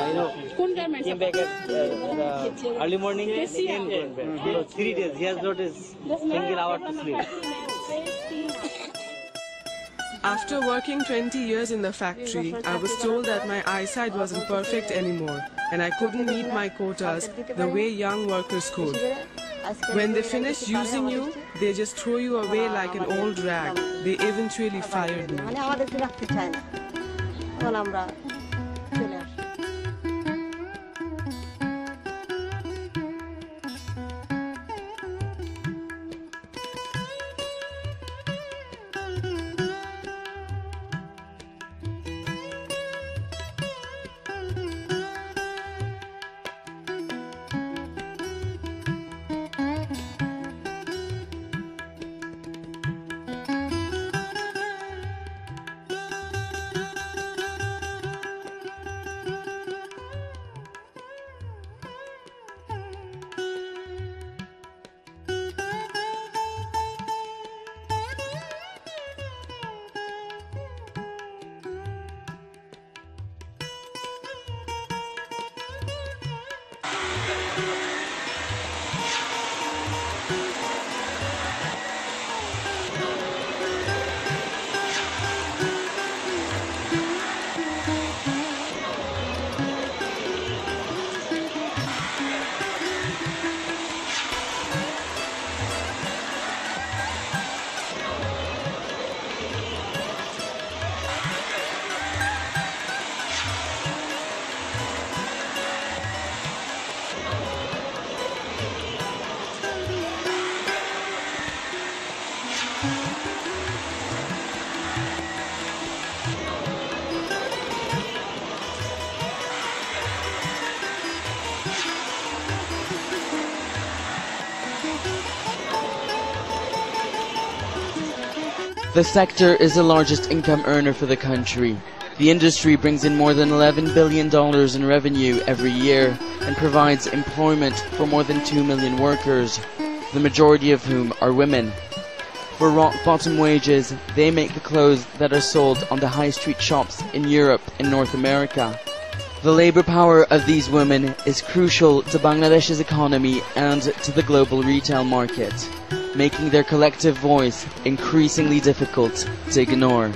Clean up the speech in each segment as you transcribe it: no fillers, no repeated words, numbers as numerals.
I know. Came back at early morning. Came back. So 3 days. He has not a single hour to sleep. After working 20 years in the factory, I was told that my eyesight wasn't perfect anymore and I couldn't meet my quotas the way young workers could. When they finish using you, they just throw you away like an old rag. They eventually fired me. The sector is the largest income earner for the country. The industry brings in more than $11 billion in revenue every year and provides employment for more than 2 million workers, the majority of whom are women. For rock-bottom wages, they make the clothes that are sold on the high street shops in Europe and North America. The labour power of these women is crucial to Bangladesh's economy and to the global retail market, making their collective voice increasingly difficult to ignore.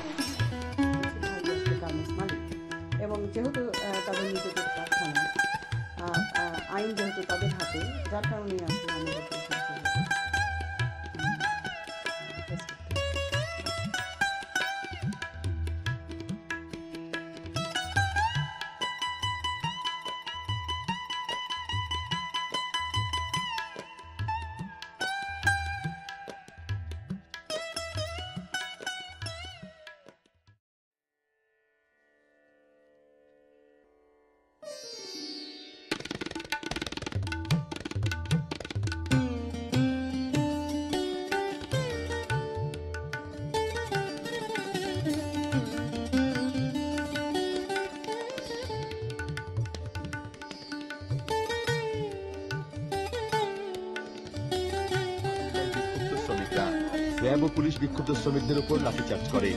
RAB ও police বিক্ষুব্ধ শ্রমিকদের উপর লাঠিচার্জ করে।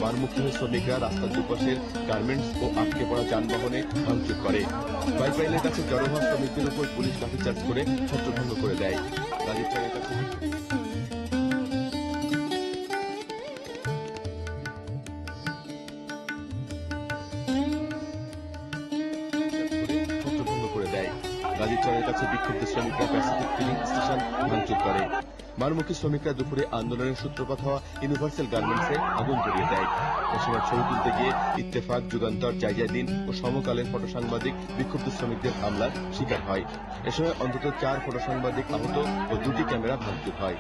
মারমুক্ত হয়ে শ্রমিকরা রাস্তার দুপাশের garments ও আটকে পড়া যানবাহনে ভাঙচুর করে। পাইপলাইনের কাছে জড়ো হওয়া শ্রমিকদের উপর পুলিশ লাঠিচার্জ করে ছত্রভঙ্গ করে দেয়। গাজীপুরের কাছে গাজীচরের কাছে বিক্ষুব্ধ শ্রমিকরা প্যাসিফিক ফিলিং স্টেশন ভাঙচুর করে। মারমুখী শ্রমিকরা দুপুরে আন্দোলনের সূত্রপাত হওয়া ইউনিভার্সাল গার্মেন্টসে আগুন ধরিয়ে দেয়। এ সময় ছবি তুলতে গিয়ে ইত্তেফাক, যুগান্তর, জায়জাদিন ও সমকালের ফটো সাংবাদিক বিক্ষুব্ধ শ্রমিকদের হামলার শিকার হয়। এ সময় অন্তত 4 ফটো সাংবাদিক আহত ও 2টি ক্যামেরা ভাঙচুর হয়।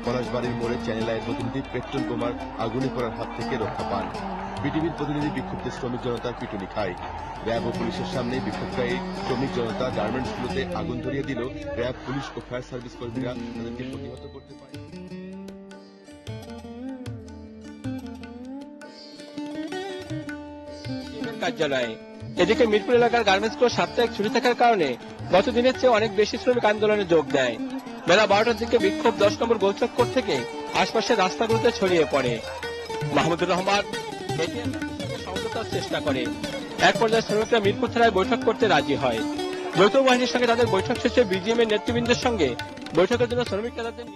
পলাশবাড়ির মোড়ে চ্যানেল আইয়ের প্রতিনিধি পেট্রোল বোমার আগুনে পড়ার হাত থেকে রক্ষা পান। বিটিভির প্রতিনিধি বিক্ষুব্ধ শ্রমিক জনতার পিটুনি খায়। র্যাব ও পুলিশের সামনে বিক্ষোভকারী শ্রমিক জনতা গার্মেন্টসগুলোতে আগুন ধরিয়ে দিল। র্যাব, পুলিশ ও ফায়ার সার্ভিস কর্মীরা তাদেরকে প্রতিহত করতে পারে। কার্যালয়ে এদিকে মিরপুর এলাকার গার্মেন্টসগুলো সাপ্তাহিক ছুটি থাকার কারণে গত দিনের চেয়ে অনেক বেশি শ্রমিক আন্দোলনে যোগ দেয়। বেলা 12টার দিকে বিক্ষোভ 10 নম্বর গোলচক্কর থেকে আশপাশের রাস্তাগুলোতে ছড়িয়ে পড়ে। মাহমুদুর রহমান সমঝোতার চেষ্টা করে। এক পর্যায়ে শ্রমিকরা মিরপুর থানায় বৈঠক করতে রাজি হয়। যৌথ বাহিনীর সঙ্গে তাদের বৈঠক শেষে বিজিএম এর নেতৃবৃন্দের সঙ্গে বৈঠকের জন্য শ্রমিক নেতাদের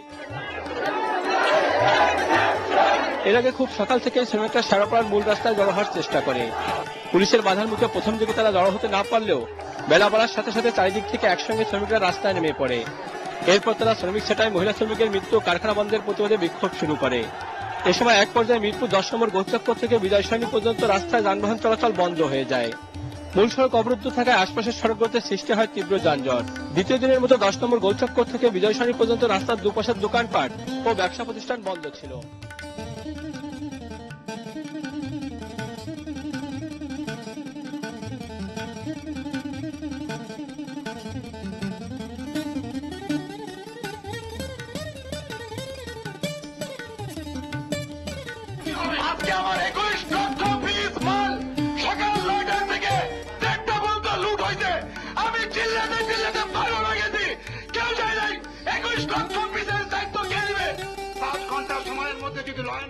এর আগে খুব সকাল থেকে শ্রমিকরা সারাপাড়ার মূল রাস্তায় জড়ো হওয়ার চেষ্টা করে। পুলিশের বাধার মুখে প্রথম দিকে তারা জড়ো হতে না পারলেও বেলা বাড়ার সাথে সাথে চারিদিক থেকে একসঙ্গে শ্রমিকরা রাস্তায় নেমে পড়ে। এরপর তারা শ্রমিক ছাঁটাই, মহিলা শ্রমিকের মৃত্যু, কারখানা বন্ধের প্রতিবাদে বিক্ষোভ শুরু করে। এ সময় এক পর্যায়ে মিরপুর 10 নম্বর গোলচক্কর থেকে বিজয় সরণি পর্যন্ত রাস্তায় যানবাহন চলাচল বন্ধ হয়ে যায়। মূল সড়ক অবরুদ্ধ থাকায় আশপাশের সড়কগুলোতে সৃষ্টি হয় তীব্র যানজট। দ্বিতীয় দিনের মতো 10 নম্বর গোলচক্কর থেকে বিজয় সরণি পর্যন্ত রাস্তার দুপাশের দোকানপাট ও ব্যবসা প্রতিষ্ঠান বন্ধ ছিল। আজকে আমার 21 লক্ষ পিস মাল সকাল 9টার থেকে 1টা পর্যন্ত লুট হয়েছে। আমি চিল্লাতে ভালো লাগেছি, কেউ যায় নাই। 21 লক্ষ পিসের দায়িত্ব কে নেবে? 5 ঘন্টা সময়ের মধ্যে যদি লয়